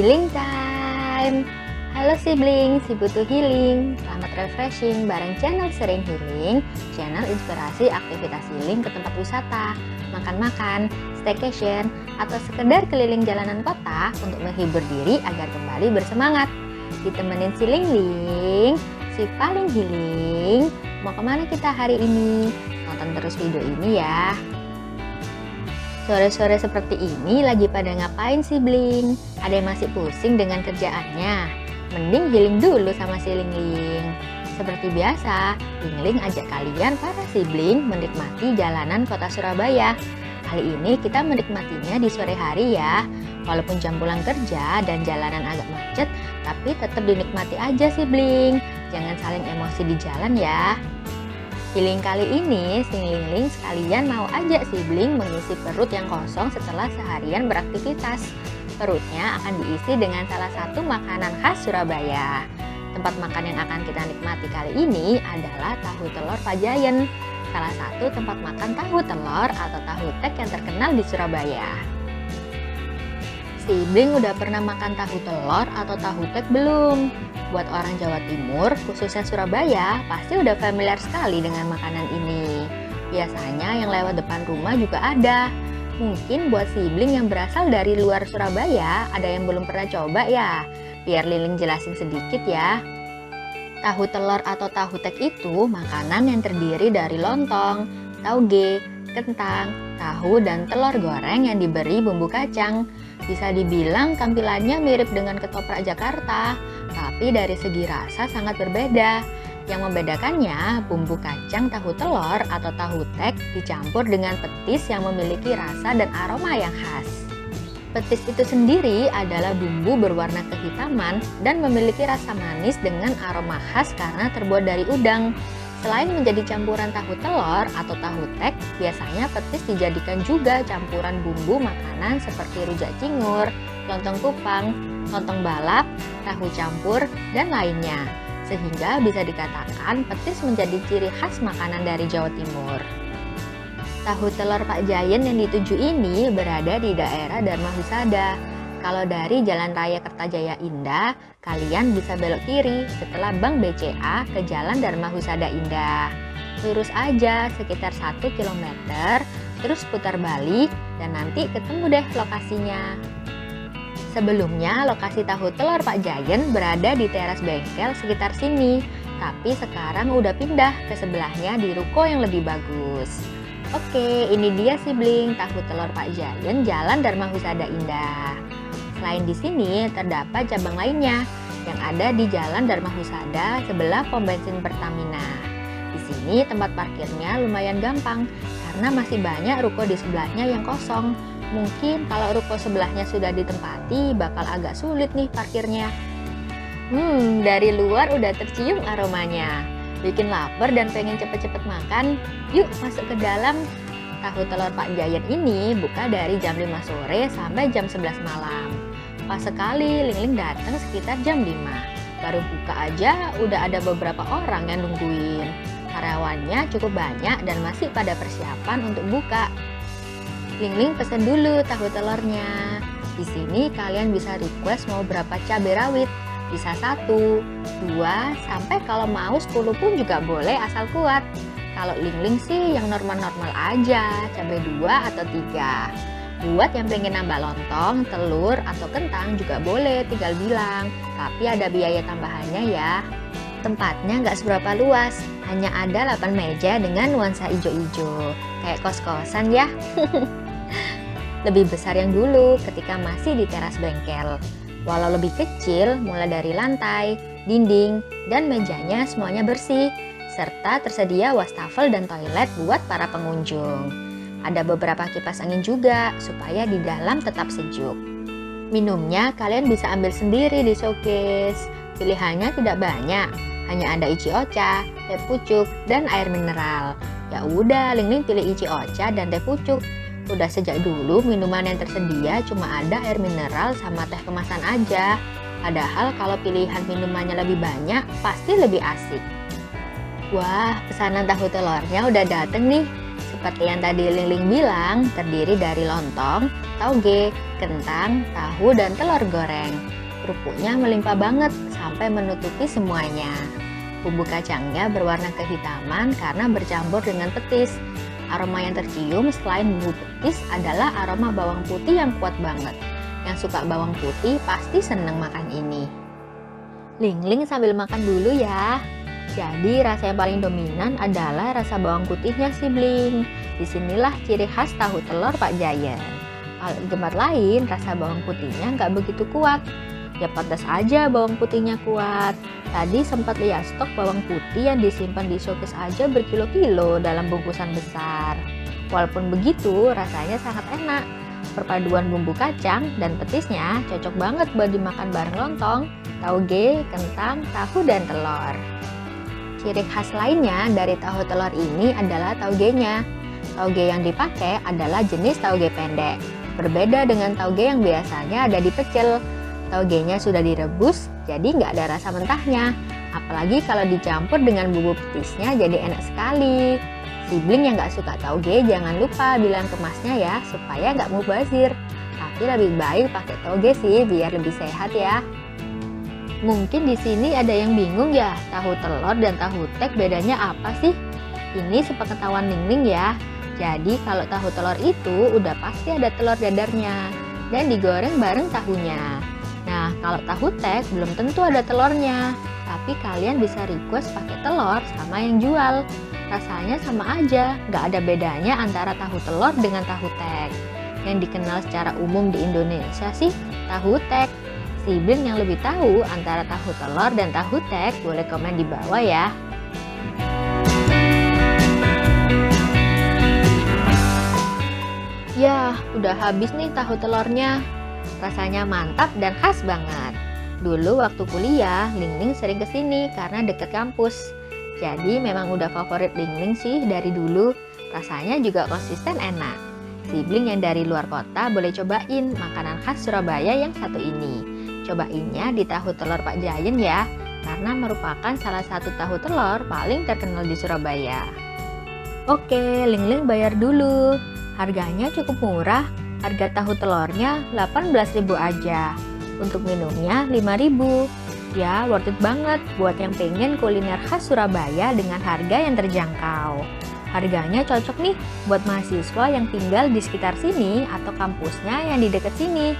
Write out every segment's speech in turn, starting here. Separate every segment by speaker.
Speaker 1: Healing time. Halo sibling, si butuh healing. Selamat refreshing bareng channel Sering Healing, channel inspirasi aktivitas healing ke tempat wisata, makan-makan, staycation, atau sekedar keliling jalanan kota untuk menghibur diri agar kembali bersemangat. Ditemenin si Ling, si paling healing. Mau kemana kita hari ini? Tonton terus video ini ya. Sore-sore seperti ini lagi pada ngapain sibling? Ada yang masih pusing dengan kerjaannya? Mending healing dulu sama si Ling. Seperti biasa, Ling ajak kalian para sibling menikmati jalanan kota Surabaya. Kali ini kita menikmatinya di sore hari ya. Walaupun jam pulang kerja dan jalanan agak macet, tapi tetap dinikmati aja sibling. Jangan saling emosi di jalan ya. Healing kali ini, si Ling sekalian mau ajak sibling mengisi perut yang kosong setelah seharian beraktivitas. Perutnya akan diisi dengan salah satu makanan khas Surabaya. Tempat makan yang akan kita nikmati kali ini adalah Tahu Telor Pak Jayen, salah satu tempat makan tahu telur atau tahu tek yang terkenal di Surabaya. Sibling udah pernah makan tahu telur atau tahu tek belum? Buat orang Jawa Timur, khususnya Surabaya, pasti udah familiar sekali dengan makanan ini. Biasanya yang lewat depan rumah juga ada. Mungkin buat sibling yang berasal dari luar Surabaya, ada yang belum pernah coba ya. Biar Ling jelasin sedikit ya. Tahu telur atau tahu tek itu makanan yang terdiri dari lontong, tauge, kentang, tahu, dan telur goreng yang diberi bumbu kacang. Bisa dibilang tampilannya mirip dengan ketoprak Jakarta, tapi dari segi rasa sangat berbeda. Yang membedakannya, bumbu kacang tahu telur atau tahu tek dicampur dengan petis yang memiliki rasa dan aroma yang khas. Petis itu sendiri adalah bumbu berwarna kehitaman dan memiliki rasa manis dengan aroma khas karena terbuat dari udang. Selain menjadi campuran tahu telur atau tahu tek, biasanya petis dijadikan juga campuran bumbu makanan seperti rujak cingur, lontong kupang, lontong balap, tahu campur, dan lainnya. Sehingga bisa dikatakan petis menjadi ciri khas makanan dari Jawa Timur. Tahu telur Pak Jayen yang dituju ini berada di daerah Dharma Husada. Kalau dari Jalan Raya Kertajaya Indah, kalian bisa belok kiri setelah Bank BCA ke Jalan Dharma Husada Indah. Lurus aja sekitar 1 km, terus putar balik dan nanti ketemu deh lokasinya. Sebelumnya lokasi tahu telur Pak Jayen berada di teras bengkel sekitar sini, tapi sekarang udah pindah ke sebelahnya di ruko yang lebih bagus. Oke, ini dia sibling tahu telur Pak Jayen Jalan Dharma Husada Indah. Selain di sini, terdapat cabang lainnya yang ada di Jalan Dharma Husada sebelah pom bensin Pertamina. Di sini tempat parkirnya lumayan gampang karena masih banyak ruko di sebelahnya yang kosong. Mungkin kalau ruko sebelahnya sudah ditempati, bakal agak sulit nih parkirnya. Dari luar udah tercium aromanya. Bikin lapar dan pengen cepet-cepet makan. Yuk masuk ke dalam. Tahu telur Pak Jayen ini buka dari jam 5 sore sampai jam 11 malam. Pas sekali Ling datang sekitar jam 5. Baru buka aja udah ada beberapa orang yang nungguin. Karyawannya cukup banyak dan masih pada persiapan untuk buka. Ling pesen dulu tahu telurnya. Di sini kalian bisa request mau berapa cabai rawit. Bisa 1, 2, sampai kalau mau 10 pun juga boleh asal kuat. Kalau Ling sih yang normal-normal aja, cabai 2 atau 3. Buat yang pengen nambah lontong, telur, atau kentang juga boleh, tinggal bilang. Tapi ada biaya tambahannya ya. Tempatnya nggak seberapa luas, hanya ada 8 meja dengan nuansa ijo-ijo. Kayak kos-kosan ya. Lebih besar yang dulu ketika masih di teras bengkel. Walau lebih kecil, mulai dari lantai, dinding, dan mejanya semuanya bersih. Serta tersedia wastafel dan toilet buat para pengunjung. Ada beberapa kipas angin juga supaya di dalam tetap sejuk. Minumnya kalian bisa ambil sendiri di showcase. Pilihannya tidak banyak, hanya ada ichi ocha, teh pucuk, dan air mineral. Ya udah, Ling pilih ichi ocha dan teh pucuk. Udah sejak dulu minuman yang tersedia cuma ada air mineral sama teh kemasan aja. Padahal kalau pilihan minumannya lebih banyak, pasti lebih asik. Wah, pesanan tahu telurnya udah dateng nih. Seperti yang tadi Ling bilang, terdiri dari lontong, tauge, kentang, tahu, dan telur goreng. Kerupuknya melimpah banget sampai menutupi semuanya. Bumbu kacangnya berwarna kehitaman karena bercampur dengan petis. Aroma yang tercium selain bumbu petis adalah aroma bawang putih yang kuat banget. Yang suka bawang putih pasti seneng makan ini. Ling-Ling sambil makan dulu ya. Jadi rasa yang paling dominan adalah rasa bawang putihnya si Bling. Disinilah ciri khas tahu telur Pak Jayen. Kalau di tempat lain rasa bawang putihnya nggak begitu kuat. Ya pantas aja bawang putihnya kuat. Tadi sempat lihat stok bawang putih yang disimpan di showcase aja berkilo-kilo dalam bungkusan besar. Walaupun begitu, rasanya sangat enak. Perpaduan bumbu kacang dan petisnya cocok banget buat dimakan bareng lontong, tauge, kentang, tahu, dan telur. Ciri khas lainnya dari tahu telur ini adalah taugenya. Tauge yang dipakai adalah jenis tauge pendek. Berbeda dengan tauge yang biasanya ada di pecel. Taugenya sudah direbus, jadi nggak ada rasa mentahnya. Apalagi kalau dicampur dengan bumbu petisnya jadi enak sekali. Sibling yang nggak suka tauge jangan lupa bilang ke masnya ya, supaya nggak mubazir. Tapi lebih baik pakai tauge sih, biar lebih sehat ya. Mungkin di sini ada yang bingung ya, tahu telur dan tahu tek bedanya apa sih? Ini sepengetahuan Ling-Ling ya. Jadi kalau tahu telur itu udah pasti ada telur dadarnya dan digoreng bareng tahunya. Nah, kalau tahu tek belum tentu ada telurnya, tapi kalian bisa request pakai telur sama yang jual. Rasanya sama aja, nggak ada bedanya antara tahu telur dengan tahu tek. Yang dikenal secara umum di Indonesia sih tahu tek. Sibling yang lebih tahu antara tahu telur dan tahu tek boleh komen di bawah ya. Ya, udah habis nih tahu telurnya. Rasanya mantap dan khas banget. Dulu waktu kuliah, Ling-Ling sering kesini karena deket kampus. Jadi memang udah favorit Ling-Ling sih dari dulu. Rasanya juga konsisten enak. Sibling yang dari luar kota boleh cobain makanan khas Surabaya yang satu ini. Cobainnya di tahu telur Pak Jayen ya, karena merupakan salah satu tahu telur paling terkenal di Surabaya. Oke, Ling-Ling bayar dulu. Harganya cukup murah. Harga tahu telurnya 18.000 aja. Untuk minumnya 5.000. Ya, worth it banget buat yang pengen kuliner khas Surabaya dengan harga yang terjangkau. Harganya cocok nih buat mahasiswa yang tinggal di sekitar sini atau kampusnya yang di dekat sini.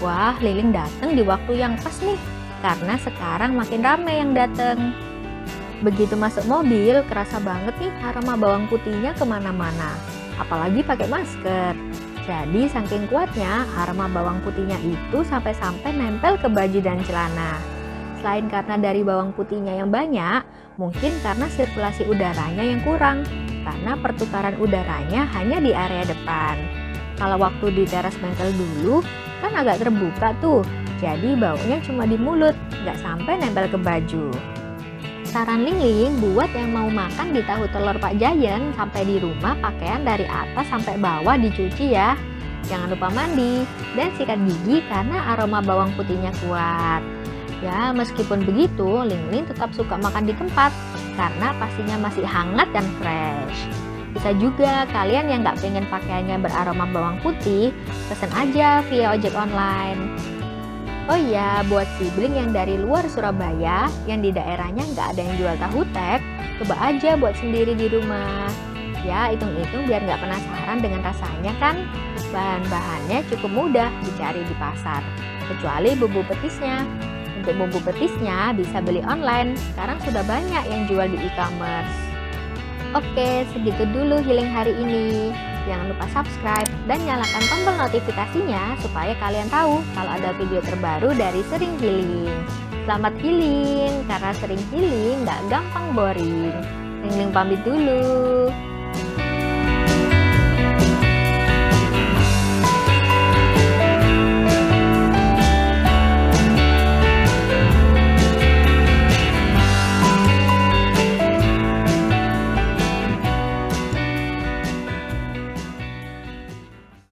Speaker 1: Wah, Ling-Ling dateng di waktu yang pas nih, karena sekarang makin ramai yang dateng. Begitu masuk mobil, kerasa banget nih aroma bawang putihnya kemana-mana. Apalagi pakai masker. Jadi saking kuatnya aroma bawang putihnya itu sampai-sampai nempel ke baju dan celana. Selain karena dari bawang putihnya yang banyak, mungkin karena sirkulasi udaranya yang kurang, karena pertukaran udaranya hanya di area depan. Kalau waktu di teras bengkel dulu, kan agak terbuka tuh, jadi baunya cuma di mulut, nggak sampai nempel ke baju. Saran Ling-Ling buat yang mau makan di tahu telur Pak Jayen, sampai di rumah pakaian dari atas sampai bawah dicuci ya. Jangan lupa mandi dan sikat gigi karena aroma bawang putihnya kuat. Ya, meskipun begitu, Ling-Ling tetap suka makan di tempat karena pastinya masih hangat dan fresh. Bisa juga kalian yang nggak pengen pakaiannya beraroma bawang putih, pesen aja via ojek online. Oh iya, buat sibling yang dari luar Surabaya, yang di daerahnya nggak ada yang jual tahu tek, coba aja buat sendiri di rumah. Ya, hitung-hitung biar nggak penasaran dengan rasanya kan. Bahan-bahannya cukup mudah dicari di pasar, kecuali bumbu petisnya. Untuk bumbu petisnya bisa beli online, sekarang sudah banyak yang jual di e-commerce. Oke, segitu dulu healing hari ini. Jangan lupa subscribe dan nyalakan tombol notifikasinya supaya kalian tahu kalau ada video terbaru dari Sering Healing. Selamat healing, karena sering healing nggak gampang boring. Ling-Ling pamit dulu.